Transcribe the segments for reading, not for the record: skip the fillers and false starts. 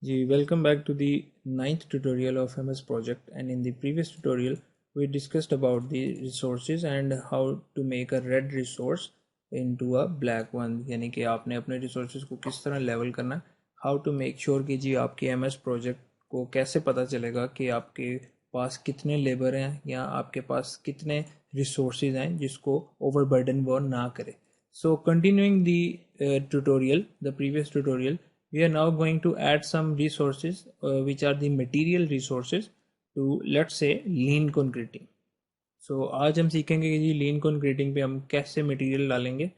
Welcome back to the ninth tutorial of MS Project, and in the previous tutorial we discussed about the resources and how to make a red resource into a black one। यानी कि आपने अपने resources को किस तरह level करना, how to make sure कि जी आपके MS Project को कैसे पता चलेगा कि आपके पास कितने लेबर हैं या आपके पास कितने resources हैं जिसको overburden वो ना करे। So continuing the previous tutorial, we are now going to add some resources which are the material resources to, let's say, lean concreting। So आज हम सीखेंगे कि जी lean concreting पे हम कैसे material डालेंगे।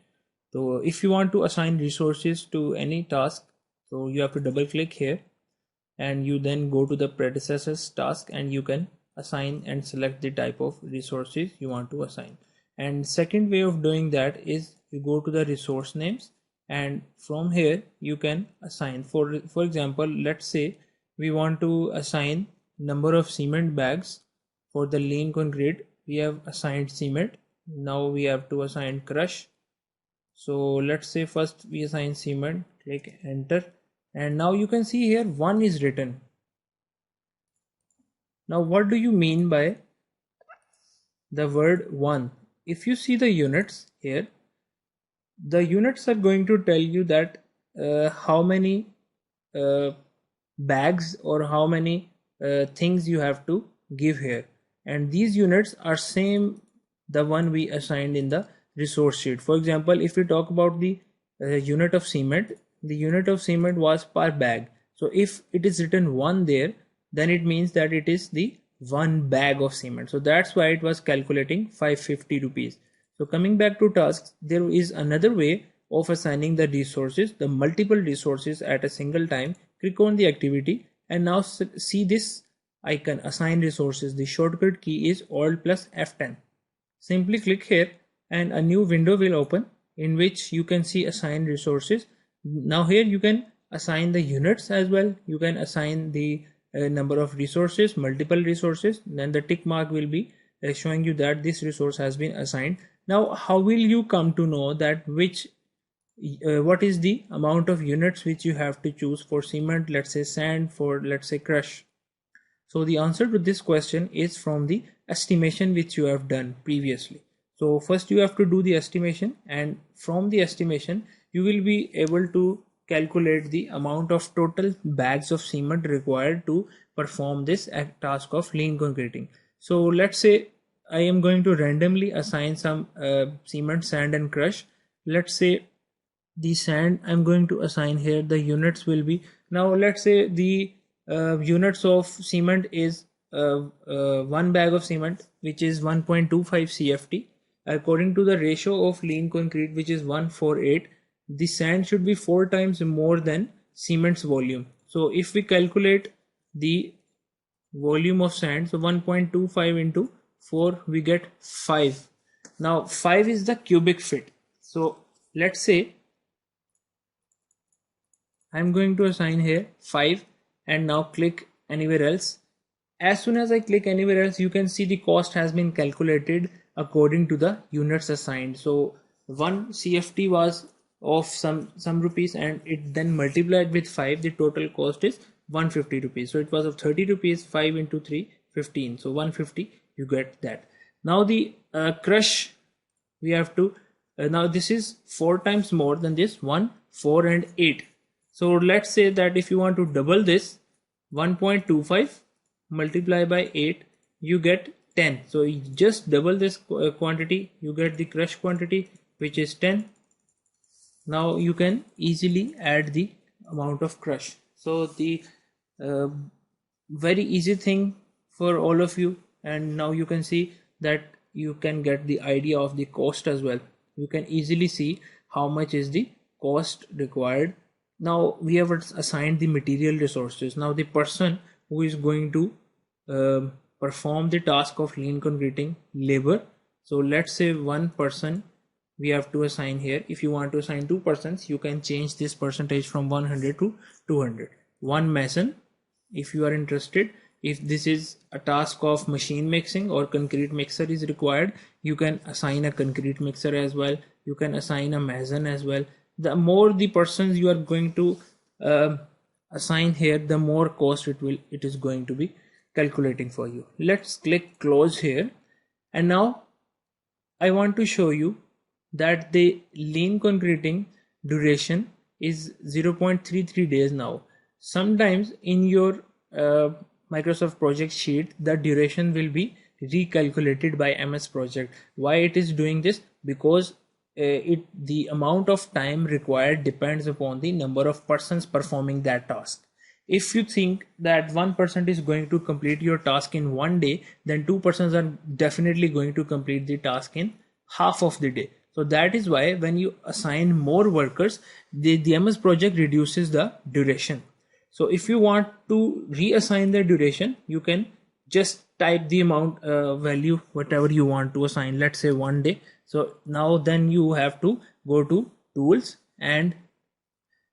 तो if you want to assign resources to any task, so you have to double click here and you then go to the predecessors task and you can assign and select the type of resources you want to assign। And second way of doing that is you go to the resource names, and from here you can assign, for example, let's say we want to assign number of cement bags for the lean concrete. We have assigned cement. Now we have to assign crush. So let's say first we assign cement, click enter, and now you can see here 1 is written. Now what do you mean by the word 1? If you see the units here, the units are going to tell you that how many uh, bags or how many things you have to give here, and these units are same the one we assigned in the resource sheet. For example, if we talk about the unit of cement, the unit of cement was per bag. So if it is written 1 there, then it means that it is the 1 bag of cement. So that's why it was calculating 550 rupees. So coming back to tasks, there is another way of assigning the resources, the multiple resources at a single time. Click on the activity and now see this icon, assign resources. The shortcut key is Alt plus F10. Simply click here and a new window will open in which you can see assign resources. Now here you can assign the units as well. You can assign the number of resources, multiple resources, then the tick mark will be showing you that this resource has been assigned. Now how will you come to know that what is the amount of units which you have to choose for cement, let's say sand, for let's say crush? So the answer to this question is from the estimation which you have done previously. So first you have to do the estimation, and from the estimation you will be able to calculate the amount of total bags of cement required to perform this task of lean concreting. So let's say I am going to randomly assign some cement, sand and crush. Let's say the sand I'm going to assign here, the units will be, now let's say the units of cement is 1 bag of cement which is 1.25 CFT. According to the ratio of lean concrete which is 148, the sand should be 4 times more than cement's volume. So if we calculate the volume of sand, so 1.25 into 4 we get 5. Now 5 is the cubic feet. So let's say I'm going to assign here 5 and now click anywhere else. As soon as I click anywhere else, you can see the cost has been calculated according to the units assigned. So 1 CFT was of some rupees and it then multiplied with 5, the total cost is 150 rupees. So it was of 30 rupees, 5 into 3, 15. So 150, you get that. Now the crush, we have to, now this is 4 times more than this, 1, 4 and 8. So let's say that if you want to double this, 1.25 multiply by 8, you get 10. So you just double this quantity, you get the crush quantity which is 10. Now you can easily add the amount of crush. So the very easy thing for all of you, and now you can see that you can get the idea of the cost as well. You can easily see how much is the cost required. Now we have assigned the material resources. Now the person who is going to perform the task of lean concreting, labor. So let's say one person we have to assign here. If you want to assign 2 persons, you can change this percentage from 100 to 200. One mason, if you are interested, if this is a task of machine mixing or concrete mixer is required, you can assign a concrete mixer as well. You can assign a mason as well. The more the persons you are going to assign here, the more cost it is going to be calculating for you. Let's click close here, and now I want to show you that the lean concreting duration is 0.33 days now. Sometimes in your Microsoft project sheet, the duration will be recalculated by MS Project. Why it is doing this? Because the amount of time required depends upon the number of persons performing that task. If you think that 1% is going to complete your task in 1 day, then 2 persons are definitely going to complete the task in half of the day. So that is why when you assign more workers, the MS Project reduces the duration. So if you want to reassign the duration, you can just type the amount value whatever you want to assign, let's say 1 day. So now then you have to go to tools and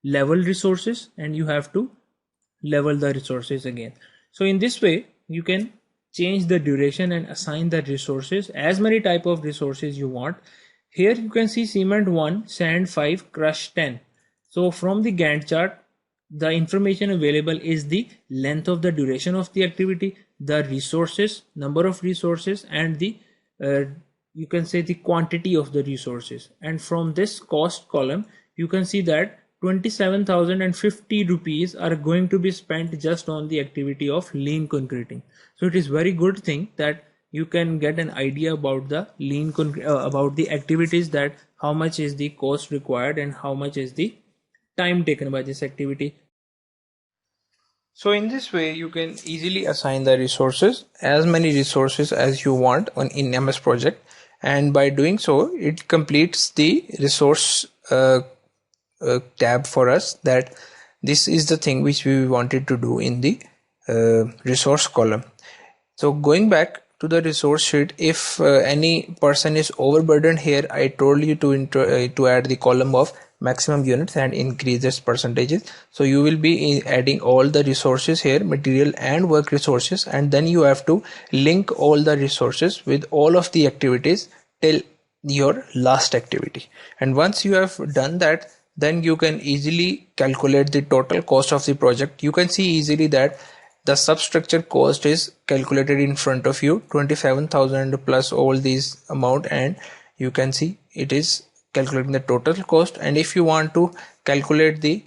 level resources, and you have to level the resources again. So in this way you can change the duration and assign the resources, as many type of resources you want. Here you can see cement 1, sand 5, crush 10. So from the Gantt chart, the information available is the length of the duration of the activity, the resources, number of resources, and the you can say the quantity of the resources. And from this cost column you can see that 27,050 rupees are going to be spent just on the activity of lean concreting. So it is very good thing that you can get an idea about the about the activities, that how much is the cost required and how much is the time taken by this activity. So in this way you can easily assign the resources, as many resources as you want in MS Project, and by doing so it completes the resource tab for us, that this is the thing which we wanted to do in the resource column. So going back to the resource sheet, if any person is overburdened, here I told you to add the column of maximum units and increase its percentages. So you will be adding all the resources here, material and work resources, and then you have to link all the resources with all of the activities till your last activity. And once you have done that, then you can easily calculate the total cost of the project. You can see easily that the substructure cost is calculated in front of you, 27,000 plus all these amount, and you can see it is calculating the total cost. And if you want to calculate the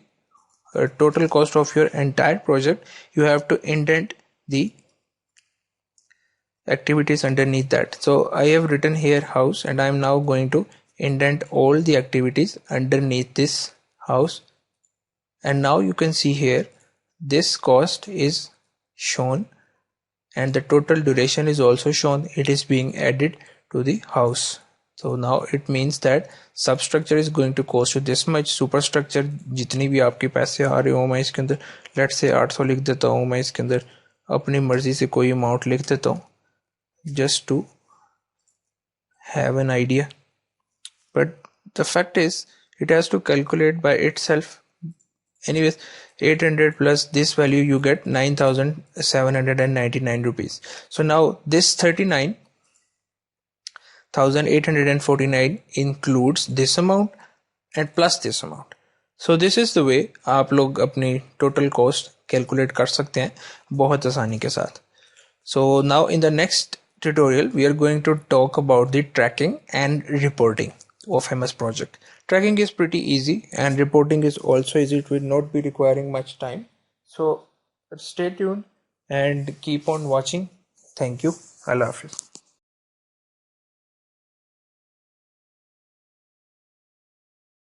total cost of your entire project, you have to indent the activities underneath that. So I have written here house, and I am now going to indent all the activities underneath this house. And now you can see here this cost is shown and the total duration is also shown. It is being added to the house. So now it means that substructure is going to cost you this much. Superstructure जितनी भी आपके पैसे आ रहे हो मैं इसके अंदर let's say 800 लिख देता हूँ, मैं इसके अंदर अपनी मर्जी से कोई अमाउंट लिख देता हूँ just to have an idea. But the fact is it has to calculate by itself. Anyways, 800 plus this value you get 9,799 rupees. So now this 39,849 includes this amount and plus this amount. So this is the way आप लोग अपनी total cost calculate कर सकते हैं बहुत आसानी के साथ. So now in the next tutorial we are going to talk about the tracking and reporting of MS Project. Tracking is pretty easy and reporting is also easy. It will not be requiring much time. So stay tuned and keep on watching. Thank you. Allah Hafiz.